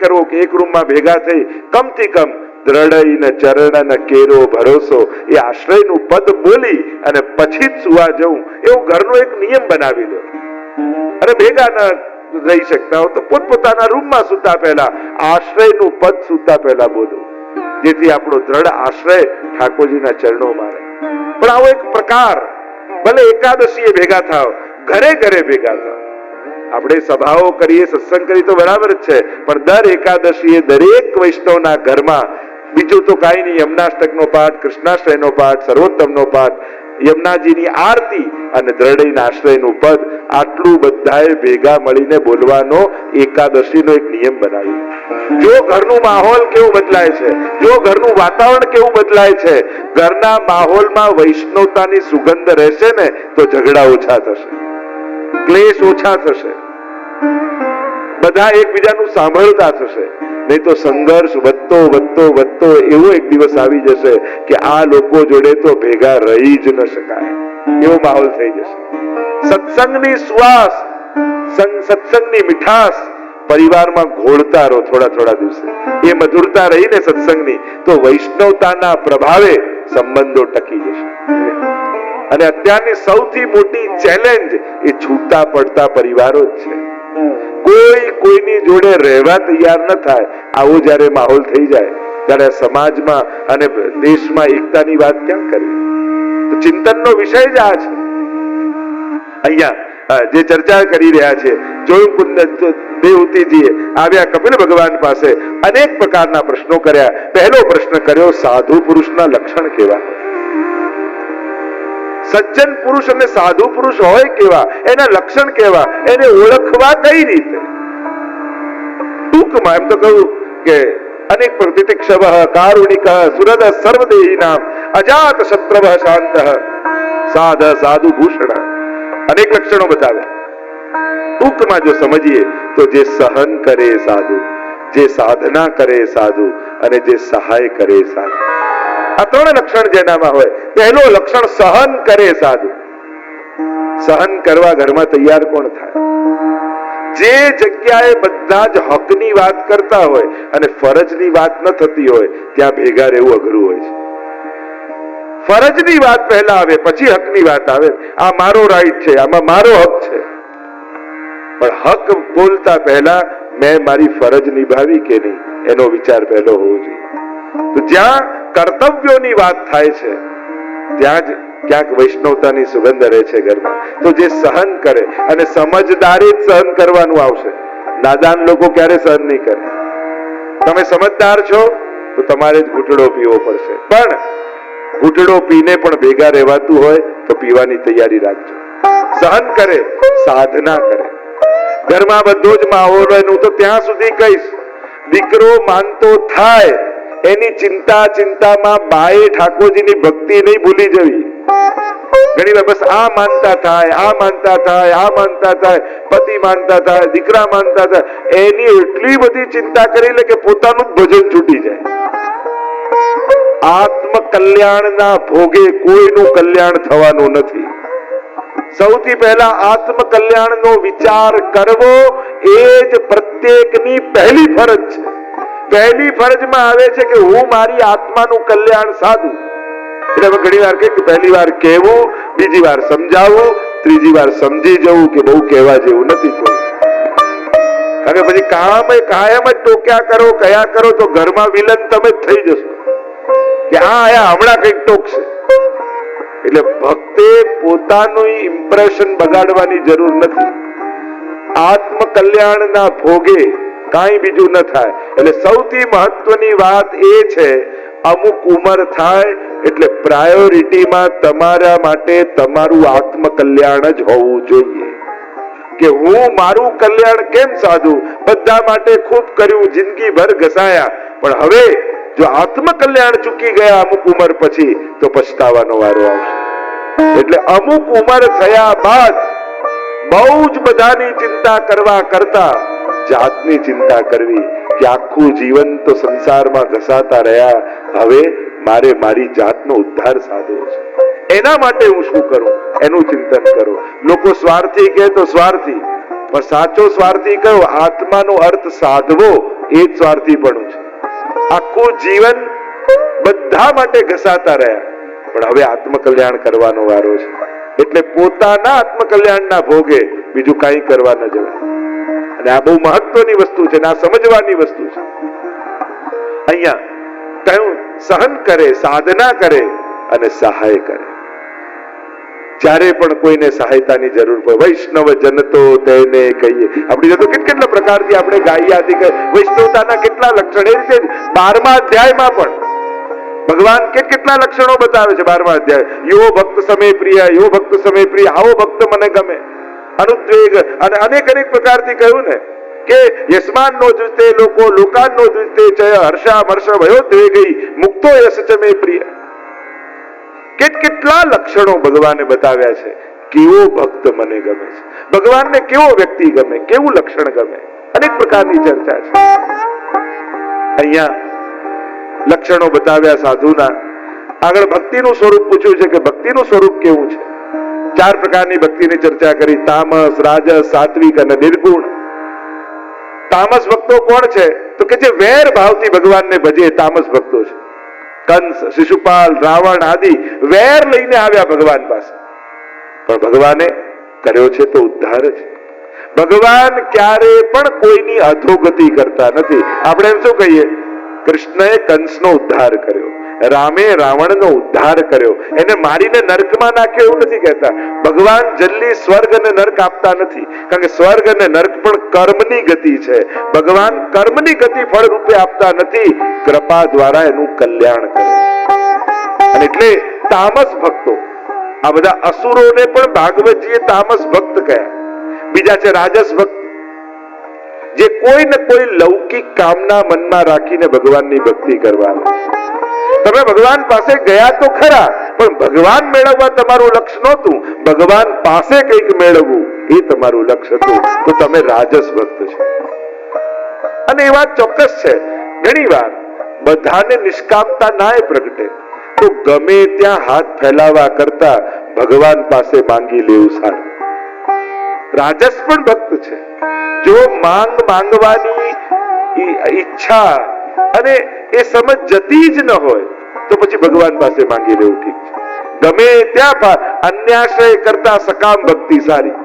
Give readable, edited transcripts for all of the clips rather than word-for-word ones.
કરવો કે એક રૂમમાં ભેગા થઈ કમથી કમ દ્રઢઈ ને ચરણ ને કેરો ભરોસો એ આશ્રયનું પદ બોલી અને પછી જ સુવા જવું, એવું ઘરનો એક નિયમ બનાવી દો. અને ભેગા ન રહી શકતા હો તો પોતપોતાના રૂમમાં સુતા પહેલા આશ્રયનું પદ સુતા પહેલા બોલો, જેથી આપણો દ્રઢ આશ્રય ઠાકોરજીના ચરણોમાં રહે. પણ આવો એક પ્રકાર, ભલે એકાદશીએ ભેગા થાવ, ઘરે ઘરે ભેગા થાવ. આપણે સભાઓ કરીએ, સત્સંગ કરીએ તો બરાબર જ છે, પણ દર એકાદશીએ દરેક વૈષ્ણવના ઘરમાં બીજું તો કાંઈ નહીં, યમનાષ્ટકનો પાઠ, કૃષ્ણાશ્રયનો પાઠ, સર્વોત્તમનો પાઠ, યમુનાજીની આરતી અને દ્રઢઈના આશ્રયનું પદ, આટલું બધાએ ભેગા મળીને બોલવાનો એકાદશીનો એક નિયમ બનાવ્યો. જો ઘરનું માહોલ કેવું બદલાય છે, જો ઘરનું વાતાવરણ કેવું બદલાય છે, ઘરના માહોલમાં વૈષ્ણવતાની સુગંધ રહેશે ને તો ઝઘડા ઓછા થશે, ક્લેશ ઓછા થશે, બધા એકબીજાનું સાંભળતા થશે. નહીં તો સંઘર્ષ વધતો વધતો વધતો એવો એક દિવસ આવી જશે કે આ લોકો જોડે તો ભેગા રહી જ ન શકાય, એવો માહોલ થઈ જશે. સત્સંગની સુવાસ, સત્સંગની મીઠાશ પરિવારમાં ઘોળતા રહો થોડા થોડા દિવસે, એ મધુરતા રહીને સત્સંગની, તો વૈષ્ણવતાના પ્રભાવે સંબંધો ટકી જશે. અને અત્યારની સૌથી મોટી ચેલેન્જ એ છૂટા પડતા પરિવારો જ છે. કોઈ કોઈની જોડે રહેવા તૈયાર ન થાય, આવો જયારે માહોલ થઈ જાય ત્યારે સમાજમાં અને દેશમાં એકતાની વાત ક્યાં કરવી? તો ચિંતનનો વિષય જ આ છે. અહીંયા જે ચર્ચા કરી રહ્યા છે, જોયું દેવહૂતિજીએ આવ્યા કપિલ ભગવાન પાસે, અનેક પ્રકારના પ્રશ્નો કર્યા. પહેલો પ્રશ્ન કર્યો, સાધુ પુરુષના લક્ષણ કેવા? સજ્જન પુરુષ અને સાધુ પુરુષ હોય કેવા, એના લક્ષણ કેવા, એને ઓળખવા કઈ રીતે? ટૂંકમાં એમ તો કહું કે અનેક પ્રતિક્ષવ કારુણિક સુરદ સર્વદેહિનામ અજાત શત્રવ શાંત સાધ સાધુ ભૂષણ, અનેક લક્ષણો બતાવે. ટૂંકમાં જો સમજીએ તો જે સહન કરે સાધુ, જે સાધના કરે સાધુ અને જે સહાય કરે સાધુ, આ ત્રણ લક્ષણ જેનામાં હોય. પહેલો લક્ષણ સહન કરે સાધુ. સહન કરવા ઘરમાં તૈયાર કોણ થાય? જે જગ્યાએ બધા જ હકની વાત કરતા હોય અને ફરજની વાત ન થતી હોય ત્યાં ભેગા રહેવું અઘરું હોય છે. ફરજની વાત પહેલા આવે, પછી હકની વાત આવે. આ મારો રાઈટ છે, આમાં મારો હક છે. પણ હક બોલતા પહેલા મેં મારી ફરજ નિભાવી કે નહીં એનો વિચાર પહેલો હોવો જોઈએ. તો જ્યાં કર્તવ્યોની વાત થાય છે ત્યાં જ ક્યાંક વૈષ્ણવતાની સુગંધ રહે છે ઘરમાં. તો જે સહન કરે, અને સમજદારી જ સહન કરવાનું આવશે, નાદાન લોકો ક્યારે સહન નહીં કરે. તમે સમજદાર છો તો તમારે જ ઘૂંટડો પીવો પડશે, પણ ઘૂંટડો પીને પણ ભેગા રહેવાતું હોય તો પીવાની તૈયારી રાખજો. સહન કરે, સાધના કરે, ઘરમાં બધો જ માહોલ હોય. હું તો ત્યાં સુધી કહીશ, દીકરો માનતો થાય એની ચિંતામાં બાએ ઠાકોરજીની ભક્તિ નહીં ભૂલી જવી. ઘણી વાર બસ આ માનતા થાય, આ માનતા થાય, આ માનતા થાય, પતિ માનતા થાય, દીકરા માનતા થાય, એની એટલી બધી ચિંતા કરી લે કે પોતાનું જ ભજન છૂટી જાય. આત્મ કલ્યાણના ભોગે કોઈનું કલ્યાણ થવાનું નથી. સૌથી પહેલા આત્મ કલ્યાણનો વિચાર કરવો એ જ પ્રત્યેકની પહેલી ફરજ છે. પહેલી ફરજમાં આવે છે કે હું મારી આત્માનું કલ્યાણ સાધું. એટલે ઘણી વાર કે પહેલી વાર કહેવું, બીજી વાર સમજાવવું, ત્રીજી વાર સમજી જવું કે બહુ કહેવા જેવું નથી કોઈ. કારણ કે પછી કાયમ જ ટોક્યા કરો, કયા કરો તો ઘરમાં વિલન તમે થઈ જશો કે હા આયા હમણાં કઈક ટોકશે. એટલે ભક્તે પોતાનું ઇમ્પ્રેશન બગાડવાની જરૂર નથી. આત્મ કલ્યાણના ભોગે કાંઈ બીજું ન થાય. એટલે સૌથી મહત્વની વાત એ છે, અમુક ઉંમર થાય એટલે પ્રાયોરિટીમાં તમારા માટે તમારું આત્મ કલ્યાણ જ હોવું જોઈએ. કે હું મારું કલ્યાણ કેમ સાધું? બધા માટે ખૂબ કર્યું, જિંદગીભર ઘસાયા, પણ હવે જો આત્મ કલ્યાણ ચૂકી ગયા અમુક ઉંમર પછી તો પછતાવાનો વારો આવશે. એટલે અમુક ઉંમર થયા બાદ બહુ જ બધાની ચિંતા કરવા કરતા જાતની ચિંતા કરવી કે આખું જીવન તો સંસારમાં ઘસાતા રહ્યા, હવે મારે મારી જાતનો ઉદ્ધાર સાધવો છે. એના માટે હું શું કરું એનું ચિંતન કરો. લોકો સ્વાર્થી કહે તો સ્વાર્થી, પણ સાચો સ્વાર્થી કયો? આત્માનો અર્થ સાધવો એ જ સ્વાર્થીપણું છે. આખું જીવન બધા માટે ઘસાતા રહ્યા, પણ હવે આત્મકલ્યાણ કરવાનો વારો છે. એટલે પોતાના આત્મકલ્યાણના ભોગે બીજું કાંઈ કરવા ન જવાય. અને આ બહુ મહત્વની વસ્તુ છે, આ સમજવાની વસ્તુ છે. અહીંયા કયું? સહન કરે, સાધના કરે અને સહાય કરે. જ્યારે પણ કોઈને સહાયતાની જરૂર પડે, વૈષ્ણવ જન તો તેને કહીએ. આપણી તો કેટલા પ્રકારથી આપણે ગાયા વૈષ્ણવતાના કેટલા લક્ષણ. એ રીતે 12મા અધ્યાયમાં પણ ભગવાન કેટલા લક્ષણો બતાવે છે. 12મા અધ્યાય, યો ભક્ત સમે પ્રિય, યો ભક્ત સમે પ્રિય, આવો ભક્ત મને ગમે. અનુદ્વેગ અને અનેક પ્રકારથી કહ્યું ને કે યસ્માન નો દ્વિતે લોકો લોકાન નો દ્વિતે ચય હર્ષા મર્ષ ભયો દ્વેગઈ મુક્તો યશ ચ મે પ્રિય. કેટલા લક્ષણો ભગવાને બતાવ્યા છે. કેવો ભક્ત મને ગમે છે, ભગવાનને કેવો વ્યક્તિ ગમે, કેવું લક્ષણ ગમે, અનેક પ્રકારની ચર્ચા છે. અહીંયા લક્ષણો બતાવ્યા સાધુના. આગળ ભક્તિનું સ્વરૂપ પૂછ્યું છે કે ભક્તિનું સ્વરૂપ કેવું છે. 4 પ્રકારની ભક્તિની ચર્ચા કરી: તામસ, રાજસ, સાત્વિક અને નિર્ગુણ. તામસ ભક્તો કોણ છે? તો કે જે વેર ભાવથી ભગવાનને ભજે તામસ ભક્તો છે. કંસ, શિશુપાલ, રાવણ આદિ વેર લઈને આવ્યા ભગવાન પાસે, પણ ભગવાને કર્યો છે તો ઉદ્ધાર જ. ભગવાન ક્યારે પણ કોઈની અધોગતિ કરતા નથી. આપણે એમ શું કહીએ? કૃષ્ણએ કંસનો ઉદ્ધાર કર્યો, રામે રાવણનો ઉદ્ધાર કર્યો, એને મારીને નર્કમાં નાખ્યો એવું નથી કહેતા. ભગવાન જલ્દી સ્વર્ગ અને નર્ક આપતા નથી, કારણ કે સ્વર્ગ અને નર્ક પણ કર્મની ગતિ છે. ભગવાન કર્મની ગતિ ફળ રૂપે આપતા નથી, કૃપા દ્વારા એનું કલ્યાણ કરે. અને એટલે તામસ ભક્તો, આ બધા અસુરોને પણ ભાગવતજીએ તામસ ભક્ત કહ્યા. બીજા છે રાજસ ભક્ત, જે કોઈ ને કોઈ લૌકિક કામના મનમાં રાખીને ભગવાનની ભક્તિ કરવા આવે. તમે ભગવાન પાસે ગયા તો ખરા, પણ ભગવાન મેળવવા તમારું લક્ષ્ય નહોતું, ભગવાન પાસે કંઈક મેળવવું એ તમારું લક્ષ્ય હતું, તો તમે રાજસ ભક્ત છો. અને એ વાત ચોક્કસ છે, ઘણી વાર બધાને નિષ્કામતા નાય પ્રગટે, તો ગમે ત્યાં હાથ ફેલાવા કરતા ભગવાન પાસે માંગી લેવું સારું. રાજસ પણ ભક્ત છે. જો માંગવાની ઈચ્છા અને એ સમજ જતી જ ન હોય તો પછી ભગવાન પાસે માંગી લેવું ઠીક છે. ગમે ત્યાં અન્યાશ્રય કરતા સકામ ભક્તિ સારી.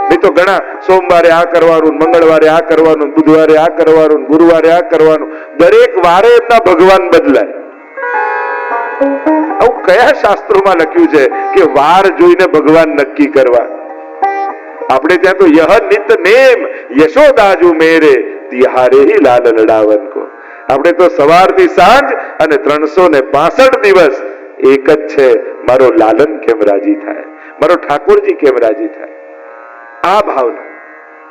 નહીં તો ઘણા સોમવારે આ કરવાનું, મંગળવારે આ કરવાનું, બુધવારે આ કરવાનું, ગુરુવારે આ કરવાનું, દરેક વારે એમના ભગવાન બદલાય. આવું કયા શાસ્ત્રોમાં લખ્યું છે કે વાર જોઈને ભગવાન નક્કી કરવા? આપણે ત્યાં તો યહ નિત નેમ યશોદાજુ મેરે તિહારે હી લાલ લડાવન કો. આપણે તો સવારથી સાંજ અને 365 દિવસ એક જ છે, મારો લાલન કેમ રાજી થાય, મારો ઠાકોરજી કેમ રાજી થાય. આ ભાવના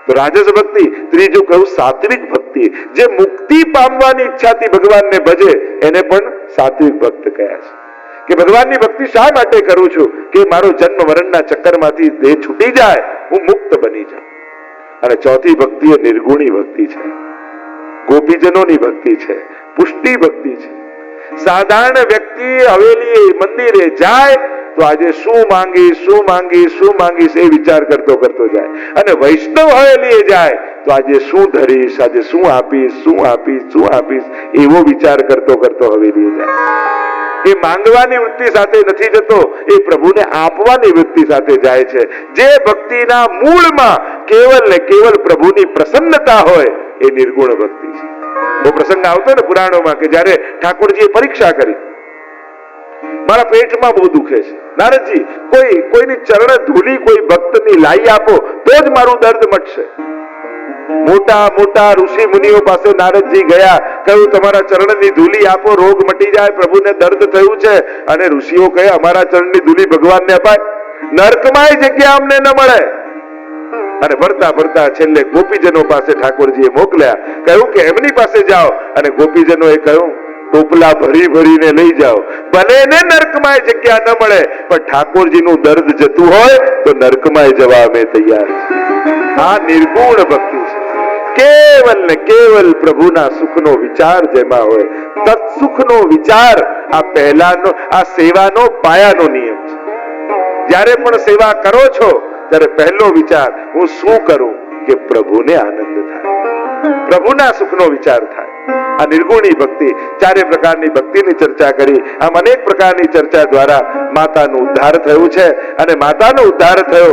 તો રાજસ ભક્તિ. ત્રીજું કહ્યું સાત્વિક ભક્તિ, જે મુક્તિ પામવાની ઈચ્છાથી ભગવાનને ભજે એને પણ સાત્વિક ભક્ત કહ્યા છે. કે ભગવાનની ભક્તિ શા માટે કરું છું? કે મારો જન્મ મરણના ચક્કરમાંથી દેહ છૂટી જાય, હું મુક્ત બની જાઉં. અને ચોથી ભક્તિ એ નિર્ગુણી ભક્તિ છે, ગોપીજનોની ભક્તિ છે, પુષ્ટિ ભક્તિ છે. સાધારણ વ્યક્તિ હવેલીએ મંદિરે જાય તો આજે શું માંગીશ એ વિચાર કરતો જાય. અને વૈષ્ણવ હવેલીએ જાય તો આજે શું ધરીશ, આજે શું આપીશ એવો વિચાર કરતો હવેલીએ જાય. એ માંગવાની વૃત્તિ સાથે નથી જતો, એ પ્રભુને આપવાની વૃત્તિ સાથે જાય છે. જે ભક્તિના મૂળમાં કેવલ ને કેવલ પ્રભુની પ્રસન્નતા હોય એ નિર્ગુણ ભક્તિ છે. બહુ પ્રસંગ આવતો ને પુરાણોમાં કે જ્યારે ઠાકોરજીએ પરીક્ષા કરી, મારા પેટમાં બહુ દુખે છે, નારદજી કોઈની ચરણ ધૂલી કોઈ ભક્તની લાઈ આપો તો જ મારું દર્દ મટશે. મોટા ઋષિ મુનિઓ પાસે નારદજી ગયા, કહ્યું તમારા ચરણની ધૂલી આપો, રોગ મટી જાય, પ્રભુને દર્દ થયું છે. અને ઋષિઓ કહે અમારા ચરણની ધૂલી ભગવાનને અપાય, નર્કમાં જગ્યા અમને ન મળે. અને ભરતા છેલ્લે ગોપીજનો પાસે ઠાકોરજીએ મોકલ્યા, કહ્યું કે એમની પાસે જાઓ. અને ગોપીજનોએ કહ્યું ટોપલા ભરીને લઈ જાઓ, ભલે ને નર્કમાં જગ્યા ન મળે, પણ ઠાકોરજીનું દર્દ જતું હોય તો નર્કમાં જવા અમે તૈયાર છીએ. આ નિર્ગુણ ભક્તિ છે. કેવલ ને કેવલ પ્રભુના સુખનો વિચાર જેમાં હોય, તત્સુખનો વિચાર આ પહેલાનો, આ સેવાનો પાયાનો નિયમ છે. જ્યારે પણ સેવા કરો છો ત્યારે પહેલો વિચાર હું શું કરું કે પ્રભુને આનંદ થાય, પ્રભુના સુખનો વિચાર થાય. આ નિર્ગુણી ભક્તિ, ચારે પ્રકારની ભક્તિની ચર્ચા કરી. આમ અનેક પ્રકારની ચર્ચા દ્વારા માતાનું ઉદ્ધાર થયું છે. અને માતાનો ઉદ્ધાર થયો,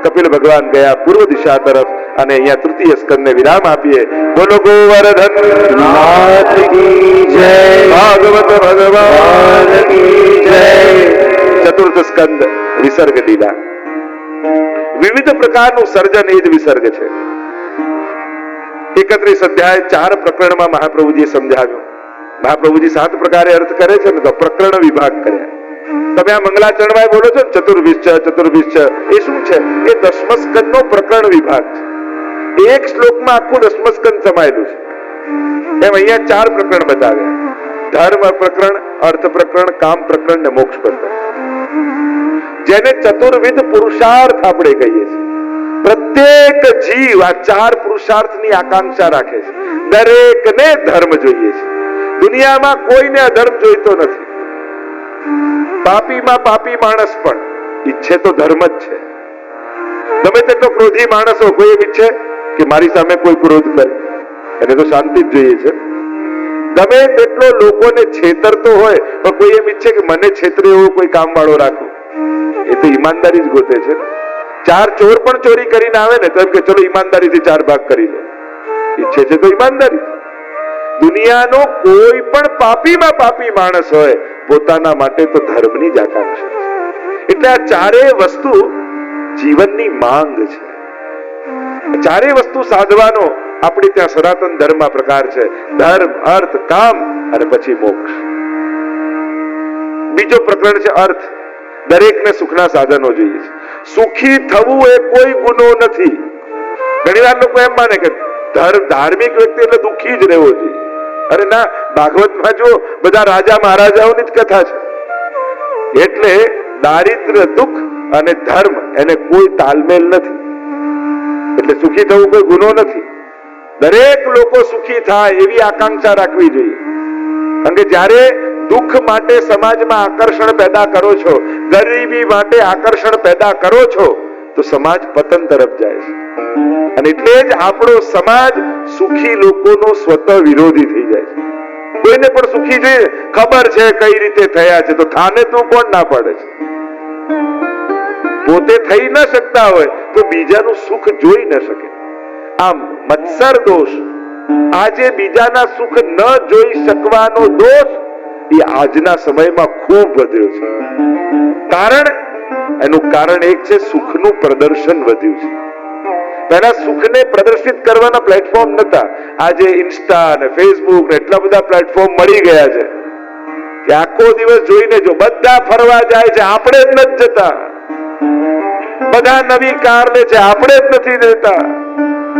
કપિલ ભગવાન ગયા પૂર્વ દિશા તરફ અને અહીંયા તૃતીય સ્કંદને વિરામ આપીએ. બોલો ગોવર્ધન નાથ કી જય, ભાગવત ભગવાન કી જય. ચતુર્થ સ્કંદ વિસર્ગ લીલા. વિવિધ પ્રકારનું સર્જન એ જ વિસર્ગ છે. 31 અધ્યાય 4 પ્રકરણમાં મહાપ્રભુજીએ સમજાવ્યું. મહાપ્રભુજી 7 પ્રકારે અર્થ કરે છે ને, તો પ્રકરણ વિભાગ કર્યા. તમે આ મંગલાચરણમાં બોલો છો ને ચતુર્વિશ્ચ, એ શું છે? એ દસમસ્કંદનો પ્રકરણ વિભાગ છે. એક શ્લોકમાં આખું દસમસ્કંદ સમાયેલું છે. એમ અહીંયા 4 પ્રકરણ બતાવ્યા: ધર્મ પ્રકરણ, અર્થ પ્રકરણ, કામ પ્રકરણ ને મોક્ષ પ્રકરણ. જેને ચતુર્વિધ પુરુષાર્થ આપણે કહીએ છીએ. પ્રત્યેક જીવ આ 4 પુરુષાર્થની આકાંક્ષા રાખે છે. દરેકને ધર્મ જોઈએ છે. દુનિયામાં કોઈને અધર્મ જોઈતો નથી. પાપીમાં પાપી માણસ પણ ઈચ્છે તો ધર્મ જ છે. ગમે તેટલો ક્રોધી માણસ હોય, કોઈ એમ ઈચ્છે કે મારી સામે કોઈ ક્રોધ કરે? એને તો શાંતિ જ જોઈએ છે. ગમે તેટલો લોકોને છેતરતો હોય, પણ કોઈ એમ ઈચ્છે કે મને છેતરે એવો કોઈ કામ વાળો રાખો? એ તો ઈમાનદારી જ ગોતે છે. 4 ચોર પણ ચોરી કરીને આવે ને, તો એમ કે ચલો ઈમાનદારીથી 4 ભાગ કરી લો. ઈચ્છે છે તો ઈમાનદારી. દુનિયાનો કોઈ પણ પાપીમાં પાપી માણસ હોય, પોતાના માટે તો ધર્મની જ આકાંક્ષા છે. એટલે આ 4 વસ્તુ જીવનની માંગ છે. 4 વસ્તુ સાધવાનો આપણી ત્યાં સનાતન ધર્મ પ્રકાર છે: ધર્મ, અર્થ, કામ અને પછી મોક્ષ. બીજો પ્રકરણ છે અર્થ. દરેકને સુખના સાધનો જોઈએ છે. સુખી થવું એ કોઈ ગુનો નથી. ઘણી વાર લોકો એમ માને કે ધાર્મિક વ્યક્તિ એટલે દુઃખી જ રહેવો જોઈએ. અરે ના, ભાગવતમાં જો બધા રાજા મહારાજાઓની જ કથા છે. એટલે દારિદ્ર્ય, દુઃખ અને ધર્મ એને કોઈ તાલમેલ નથી. એટલે સુખી થવું કોઈ ગુનો નથી. દરેક લોકો સુખી થાય એવી આકાંક્ષા રાખવી જોઈએ. કારણ કે જ્યારે દુઃખ માટે સમાજમાં આકર્ષણ પેદા કરો છો, ગરીબી માટે આકર્ષણ પેદા કરો છો, તો સમાજ પતન તરફ જાય છે. અને એટલે જ આપણો સમાજ સુખી લોકોનો સ્વતઃ વિરોધી થઈ જાય છે. કોઈને પણ સુખી જોઈએ, ખબર છે કઈ રીતે થયા છે, તો થાને તું કોણ ના પાડે છે? પોતે થઈ ન શકતા હોય તો બીજાનું સુખ જોઈ ન શકે. આમ મત્સર દોષ, આજે બીજાના સુખ ન જોઈ શકવાનો દોષ, એ આજના સમયમાં ખૂબ વધ્યો છે. એનું કારણ એક છે સુખનું પ્રદર્શન વધ્યું છે. પહેલા સુખને પ્રદર્શિત કરવાના પ્લેટફોર્મ નતા. આજે ઇન્સ્ટા અને ફેસબુક ને એટલા બધા પ્લેટફોર્મ મળી ગયા છે કે આખો દિવસ જોઈને જો બધા ફરવા જાય છે, આપણે જ નથી જતા. બધા નવી કાર લે છે, આપણે જ નથી લેતા.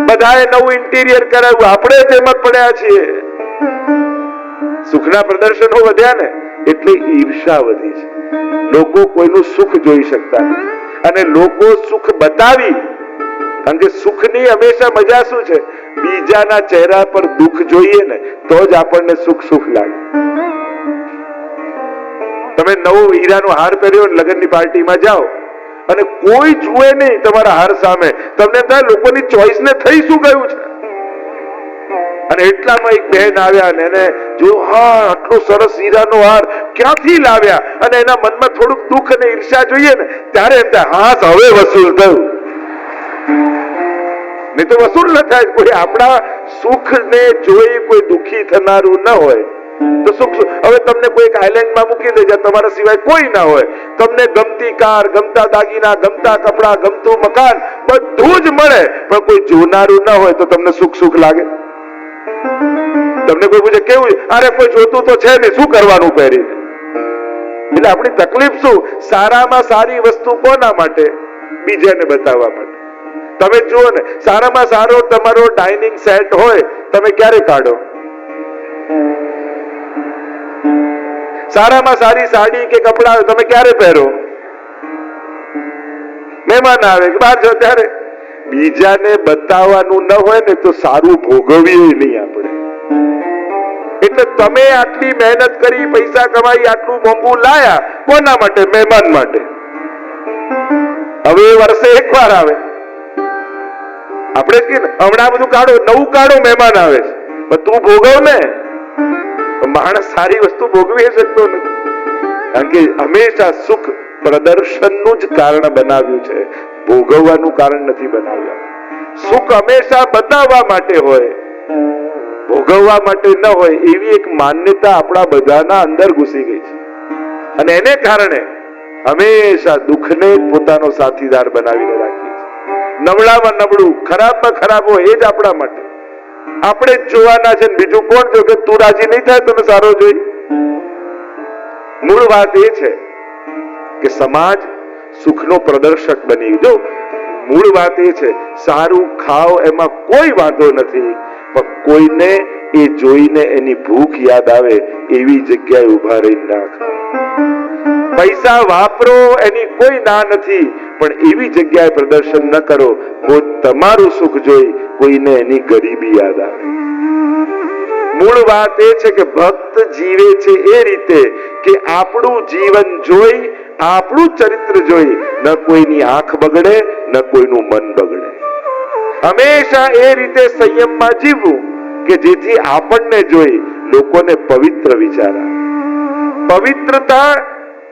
બધાએ નવું ઇન્ટિરિયર કરાવ્યું, આપણે જ એમ જ પડ્યા છીએ. સુખના પ્રદર્શનો વધ્યા ને એટલે ઈર્ષા વધી છે. લોકો કોઈનું સુખ જોઈ શકતા નથી. અને લોકો સુખ બતાવી, કારણ કે સુખની હંમેશા મજા શું છે? બીજાના ચહેરા પર દુઃખ જોઈએ ને તો જ આપણને સુખ સુખ લાગે. તમે નવો હીરાનો હાર પહેર્યો ને લગ્નની પાર્ટીમાં જાઓ અને કોઈ જુએ નહીં તમારા હાર સામે, તમને થાય લોકોની ચોઈસ ને થઈ શું ગયું છે? અને એટલામાં એક બહેન આવ્યા ને એને જો, હા આટલો સરસ હીરાનો હાર ક્યાંથી લાવ્યા? અને એના મનમાં થોડુંક દુઃખ અને ઈર્ષા જોઈએ ને ત્યારે એમ થાય, હા હવે વસૂલ થયું. નહીં તો વસૂલ ન થાય. કોઈ આપણા સુખ ને જોઈ કોઈ દુઃખી થનારું ન હોય તો સુખ. હવે તમને કોઈ આઈલેન્ડમાં મૂકી દે જ્યાં તમારા સિવાય કોઈ ના હોય, તમને ગમતી કાર, ગમતા દાગીના, ગમતા કપડા, ગમતું મકાન બધું જ મળે, પણ કોઈ જોનારું ન હોય તો તમને સુખ સુખ લાગે? તમને કોઈ પૂછે કેવું? અરે કોઈ જોતું તો છે નહીં, શું કરવાનું પહેરીને? એટલે આપણી તકલીફ શું? સારામાં સારી વસ્તુ કોના માટે? બીજાને બતાવવા માટે. તમે જુઓ ને, સારામાં સારો તમારો ડાઇનિંગ સેટ હોય, તમે ક્યારે કાઢો? સારામાં સારી સાડી કે કપડા હોય, તમે ક્યારે પહેરો? મહેમાન આવે કે બહાર જાઓ ત્યારે. બીજાને બતાવવાનું ન હોય ને તો સારું ભોગવીએ નહીં આપણે. એટલે તમે આટલી મહેનત કરી, પૈસા કમાઈ, આટલું મોંઘું લાયા, કોના માટે? મહેમાન માટે. હવે એ વર્ષે એકવાર આવે. આપણે જ કહીએ હમણાં બધું કાઢો, નવું કાઢો, મહેમાન આવે છે, પણ તું ભોગવ ને. માણસ સારી વસ્તુ ભોગવી શકતો નથી, કારણ કે હંમેશા સુખ પ્રદર્શનનું જ કારણ બનાવ્યું છે, ભોગવવાનું કારણ નથી બનાવ્યું. સુખ હંમેશા બતાવવા માટે હોય, ભોગવવા માટે ન હોય, એવી એક માન્યતા આપણા બધાના અંદર ઘૂસી ગઈ છે. અને એને કારણે હંમેશા દુઃખને પોતાનો સાથીદાર બનાવીને રાખીએ છીએ. નબળામાં નબળું, ખરાબમાં ખરાબ હોય એ જ આપણા માટે. આપણે જ જોવાના છે, બીજું કોણ જો કે તું રાજી નહીં થાય તને સારો જોઈ. મૂળ વાત એ છે કે સમાજ સુખનો પ્રદર્શક બની. જો મૂળ વાત એ છે, સારું ખાઓ એમાં કોઈ વાંધો નથી, પણ કોઈને એ જોઈને એની ભૂખ યાદ આવે એવી જગ્યાએ ઉભા રહીને ના ખાઓ. પૈસા વાપરો એની કોઈ ના નથી, પણ એવી જગ્યાએ પ્રદર્શન ન કરો તમારું સુખ જોઈ કોઈને એની ગરીબી યાદ આવે. મૂળ વાત એ છે કે ભક્ત જીવે છે એ રીતે કે આપણું જીવન જોઈ, આપણું ચરિત્ર જોઈ ન કોઈની આંખ બગડે ન કોઈનું મન બગડે. હંમેશા એ રીતે સંયમમાં જીવવું કે જેથી આપણને જોઈ લોકોને પવિત્ર વિચાર આવે. પવિત્રતા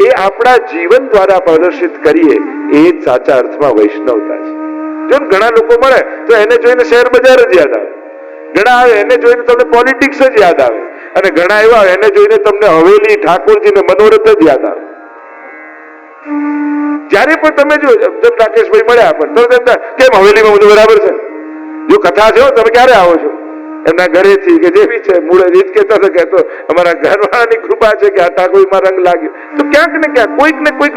એ આપણા જીવન દ્વારા પ્રદર્શિત કરીએ એ જ સાચા અર્થમાં વૈષ્ણવતા છે. જો ઘણા લોકો મળે તો એને જોઈને શેર બજાર જ યાદ આવે, ઘણા આવે એને જોઈને તમને પોલિટિક્સ જ યાદ આવે, અને ઘણા એવા એને જોઈને તમને હવેલી, ઠાકોરજી ને મનોરથ જ યાદ આવે. જ્યારે પણ તમે જો રાકેશભાઈ મળ્યા પણ તો કેમ હવેલીમાં બધું બરાબર છે? જો કથા છે તમે ક્યારે આવો છો? એમના ઘરેથી કે જે બી છે મૂળ જ કહેતા હતા કે તો અમારા ઘરવાળાની કૃપા છે કે આ ઠાકોરમાં રંગ લાગ્યો. તો ક્યાંક ને ક્યાંક કોઈક ને કોઈક